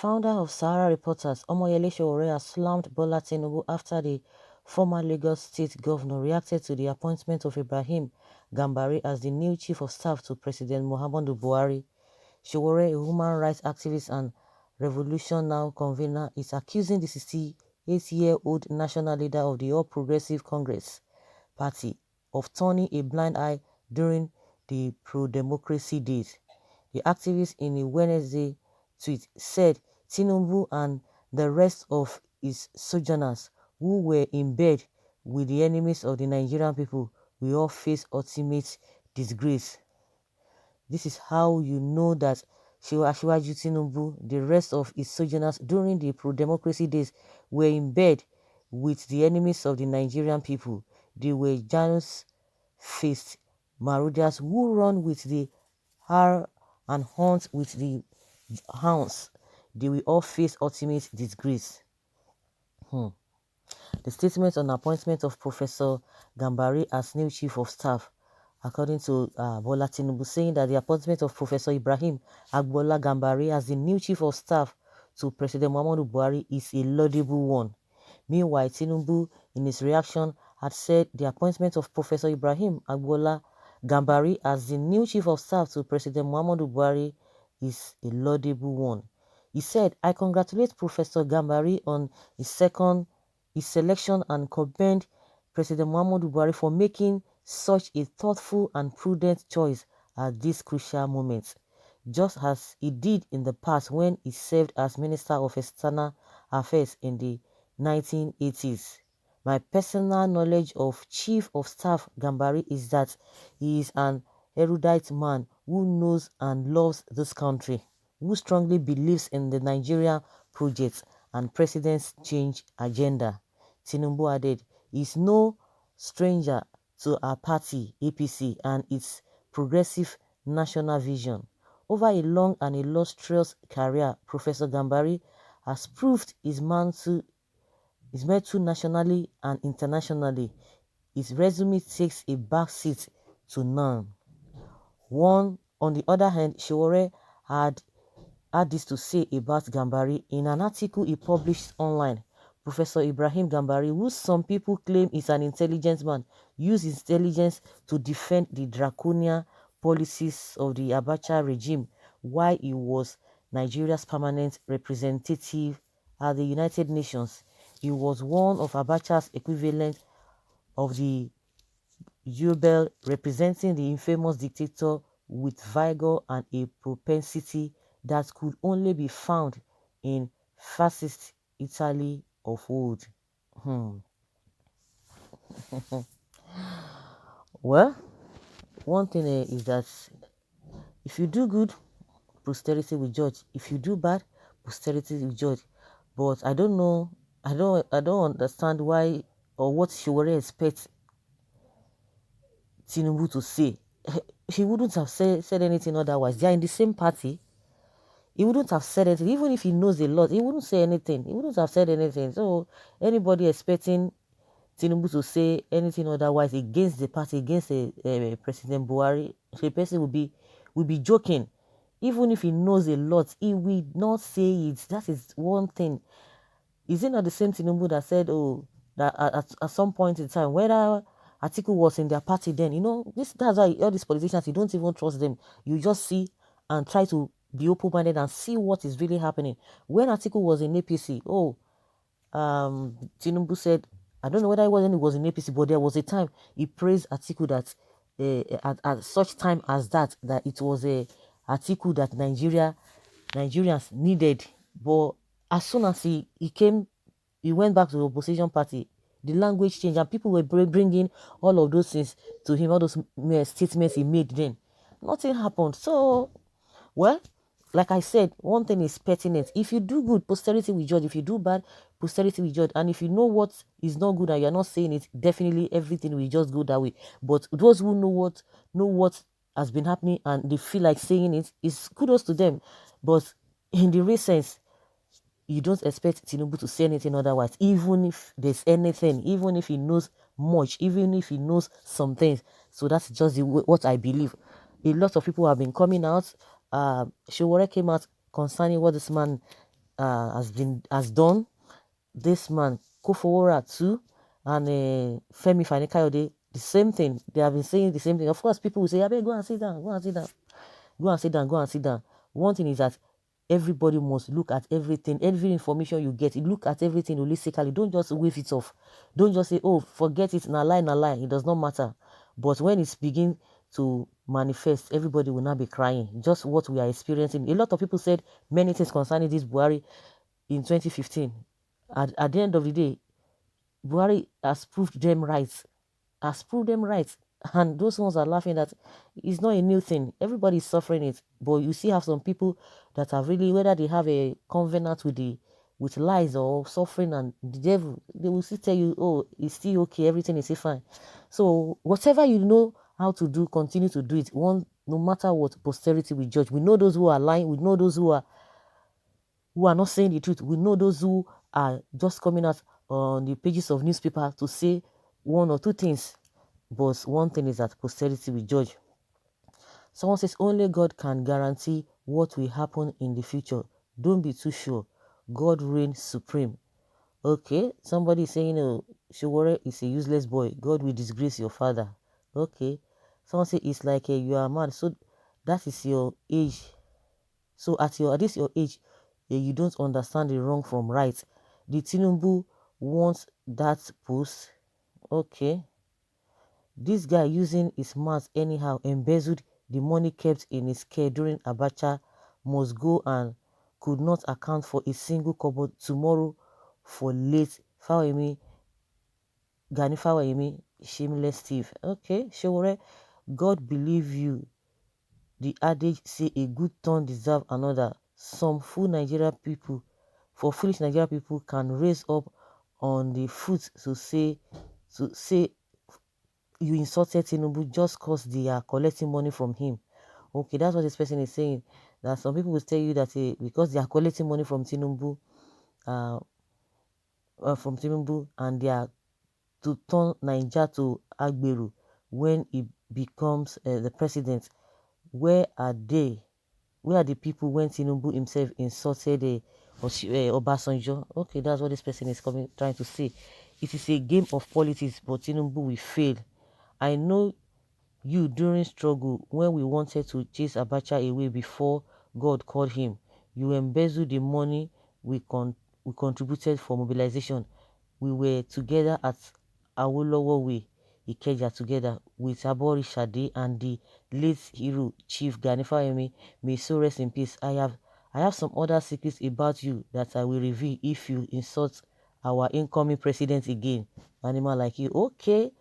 founder of Sahara Reporters, Omoyele Sowore, has slammed Bola Tinubu after the former Lagos State governor reacted to the appointment of Ibrahim Gambari as the new chief of staff to President Muhammadu Buhari. Sowore, a human rights activist and Revolution Now convener, is accusing the 68-year-old national leader of the All Progressive Congress party of turning a blind eye during the pro-democracy days. The activist, in a Wednesday tweet, said Tinubu and the rest of his sojourners who were in bed with the enemies of the Nigerian people will all face ultimate disgrace. This is how you know that Asiwaju Tinubu, the rest of his sojourners during the pro-democracy days, were in bed with the enemies of the Nigerian people. They were Janus-faced marauders who run with the hare and hunt with the hounds. They will all face ultimate disgrace. The statement on appointment of Professor Gambari as new chief of staff, according to Bola Tinubu, saying that the appointment of Professor Ibrahim Agbola Gambari as the new chief of staff to President Muhammadu Buhari is a laudable one. Meanwhile, Tinubu, in his reaction, had said the appointment of Professor Ibrahim Agbola Gambari as the new chief of staff to President Muhammadu Buhari is a laudable one. He said, "I congratulate Professor Gambari on his selection and commend President Muhammadu Buhari for making such a thoughtful and prudent choice at this crucial moment, just as he did in the past when he served as Minister of External Affairs in the 1980s. My personal knowledge of Chief of Staff Gambari is that he is an erudite man who knows and loves this country, who strongly believes in the Nigerian project and President's change agenda." Tinubu added, "He is no stranger to our party, APC, and its progressive national vision. Over a long and illustrious career, Professor Gambari has proved his mettle nationally and internationally. His resume takes a back seat to none." On the other hand, Sowore had this to say about Gambari in an article he published online. Professor Ibrahim Gambari, who some people claim is an intelligent man, used his intelligence to defend the draconian policies of the Abacha regime while he was Nigeria's permanent representative at the United Nations. He was one of Abacha's equivalent of the Jubel, representing the infamous dictator with vigor and a propensity that could only be found in fascist Italy of old. Well, one thing is that if you do good, posterity will judge. If you do bad, posterity will judge. But I don't know, I don't understand why or what Sowore expects Tinubu to say. He wouldn't have said anything otherwise. They are in the same party. He wouldn't have said anything. Even if he knows a lot, he wouldn't say anything. He wouldn't have said anything. So anybody expecting Tinubu to say anything otherwise against the party, against President Buhari, the person will be joking. Even if he knows a lot, he will not say it. That is one thing. Is it not the same Tinubu that said, oh, that at some point in time, whether Atiku was in their party then, that's why all these politicians, you don't even trust them. You just see and try to be open-minded and see what is really happening. When Atiku was in APC, Tinubu said, I don't know whether it was in APC, but there was a time he praised Atiku that at such time as that it was a Atiku that Nigerians needed. But as soon as he went back to the opposition party, the language changed and people were bringing all of those things to him, all those statements he made then. Nothing happened. So, well, like I said, one thing is pertinent. If you do good, posterity will judge. If you do bad, posterity will judge. And if you know what is not good and you're not saying it, definitely everything will just go that way. But those who know what has been happening and they feel like saying it, is kudos to them. But in the real sense, you don't expect Tinubu to say anything otherwise, even if there's anything, even if he knows much, even if he knows some things. So that's just what I believe. A lot of people have been coming out. Sowore came out concerning what this man has done. This man Sowore too, and Femi Fani-Kayode, the same thing. They have been saying the same thing. Of course, people will say, "I go and sit down, go and sit down, go and sit down, go and sit down." One thing is that everybody must look at everything, every information you get. Look at everything holistically. Don't just wave it off. Don't just say, "Oh, forget it, na lie, na lie." It does not matter. But when it's begin to manifest, everybody will not be crying. Just what we are experiencing. A lot of people said many things concerning this Buhari in 2015. At the end of the day, Buhari has proved them right. Has proved them right. And those ones are laughing that it's not a new thing. Everybody is suffering it. But you see have some people that are really, whether they have a covenant with lies or suffering and the devil, they will still tell you, oh, it's still okay, everything is still fine. So whatever you know how to do, continue to do it. One, no matter what, posterity will judge. We know those who are lying, we know those who are not saying the truth. We know those who are just coming out on the pages of newspaper to say one or two things. But one thing is that posterity will judge. Someone says only God can guarantee what will happen in the future. Don't be too sure. God reigns supreme. Okay, somebody is saying, oh, Sowore is a useless boy. God will disgrace your father. Okay. Someone say it's like you are mad. So that is your age. So at this your age, you don't understand the wrong from right. The Tinubu wants that post. Okay. This guy using his mouth anyhow embezzled the money kept in his care during Abacha must go and could not account for a single kobo tomorrow for late Gani Fawayemi, shameless thief. Okay, Sowore, God believe you. The adage say a good turn deserve another. Some foolish Nigeria people can raise up on the foot to say you insulted Tinubu just cause they are collecting money from him. Okay, that's what this person is saying. That some people will tell you that because they are collecting money uh, from Tinubu, and they are to turn Niger to Agberu when he becomes the president. Where are they? Where are the people when Tinubu himself insulted Obasanjo? Okay, that's what this person is trying to say. It is a game of politics, but Tinubu will fail. I know you during struggle when we wanted to chase Abacha away before God called him. You embezzled the money we contributed for mobilization. We were together at Awolowo Way, Ikeja together with Abori Shade and the late hero Chief Gani Fawayemi. May so rest in peace. I have some other secrets about you that I will reveal if you insult our incoming president again. Animal like you. Okay.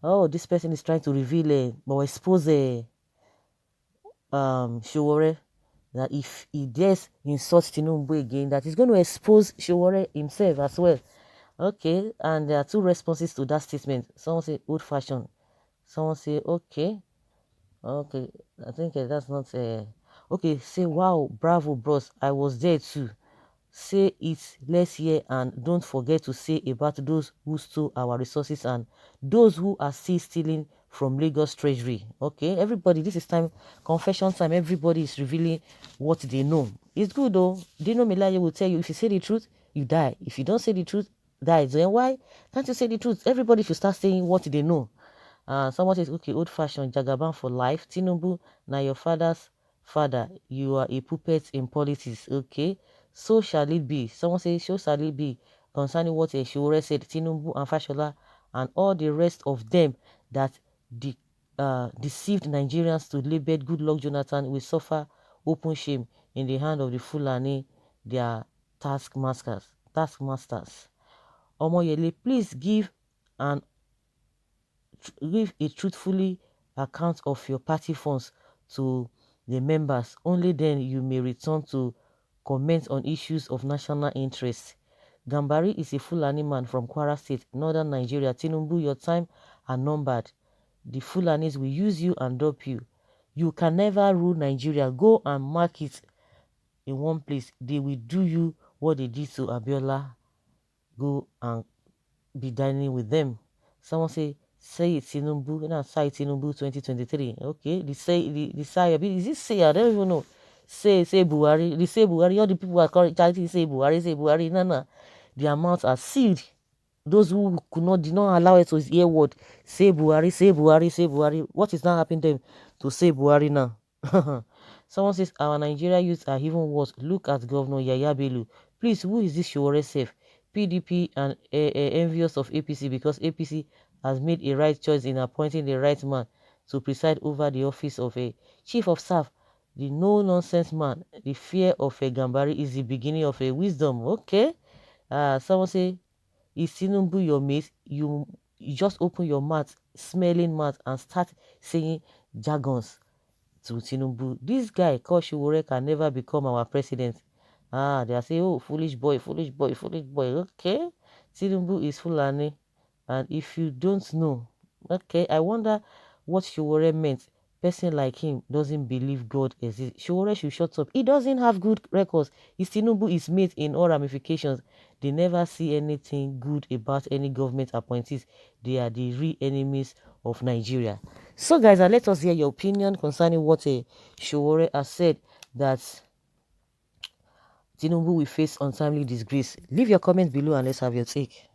Oh, this person is trying to reveal or expose Sowore, that if he dares insult Tinubu again, that he's going to expose Sowore himself as well. Okay, and there are two responses to that statement. Someone say old fashioned. Someone say okay. Okay, I think that's not okay. Say wow, bravo, bros. I was there too. Say it, let's hear, and don't forget to say about those who stole our resources and those who are still stealing from Lagos Treasury. Okay, everybody, this is confession time. Everybody is revealing what they know. It's good though. Dino Melaye will tell you if you say the truth, you die. If you don't say the truth, die. Then why can't you say the truth? Everybody should start saying what they know. Someone says, okay, old fashioned Jagaban for life. Tinubu, now your father's father. You are a puppet in politics. Okay, so shall it be. Someone says, so shall it be. Concerning what Sowore said, Tinubu and Fashola and all the rest of them that deceived Nigerians to label Goodluck Jonathan will suffer open shame in the hand of the Fulani, their taskmasters. Omoyele, please give a truthfully account of your party funds to the members. Only then you may return to comment on issues of national interest. Gambari is a Fulani man from Kwara State, northern Nigeria. Tinubu, your time are numbered. The Fulanis will use you and drop you. You can never rule Nigeria. Go and mark it in one place. They will do you what they did to Abiola. Go and be dining with them. Someone say it Tinubu, say Tinubu 2023. Okay, the say is it say? I don't even know. say Buhari, they say Buhari, all the people are chanting say Buhari, no. Their mouths are sealed. Those who did not allow it to hear word, say Buhari, say Buhari, say Buhari. What is now happening to them to say Buhari now? Someone says our Nigeria youths are even worse. Look at Governor Yaya Bello. Please, who is this Sowore safe? PDP and envious of APC because APC has made a right choice in appointing the right man to preside over the office of a chief of staff. The no-nonsense man. The fear of a Gambari is the beginning of a wisdom. Okay. Someone say, is Tinubu your mate? You just open your mouth, smelling mouth, and start saying jargons to Tinubu. This guy called Sowore can never become our president. They are saying, oh, foolish boy, foolish boy, foolish boy. Okay. Tinubu is Fulani. And if you don't know, okay, I wonder what Sowore meant. Person like him doesn't believe God exists. Sowore should shut up. He doesn't have good records. His Tinubu is made in all ramifications. They never see anything good about any government appointees. They are the real enemies of Nigeria. So guys, let us hear your opinion concerning what Sowore has said, that Tinubu will face untimely disgrace. Leave your comments below and let's have your take.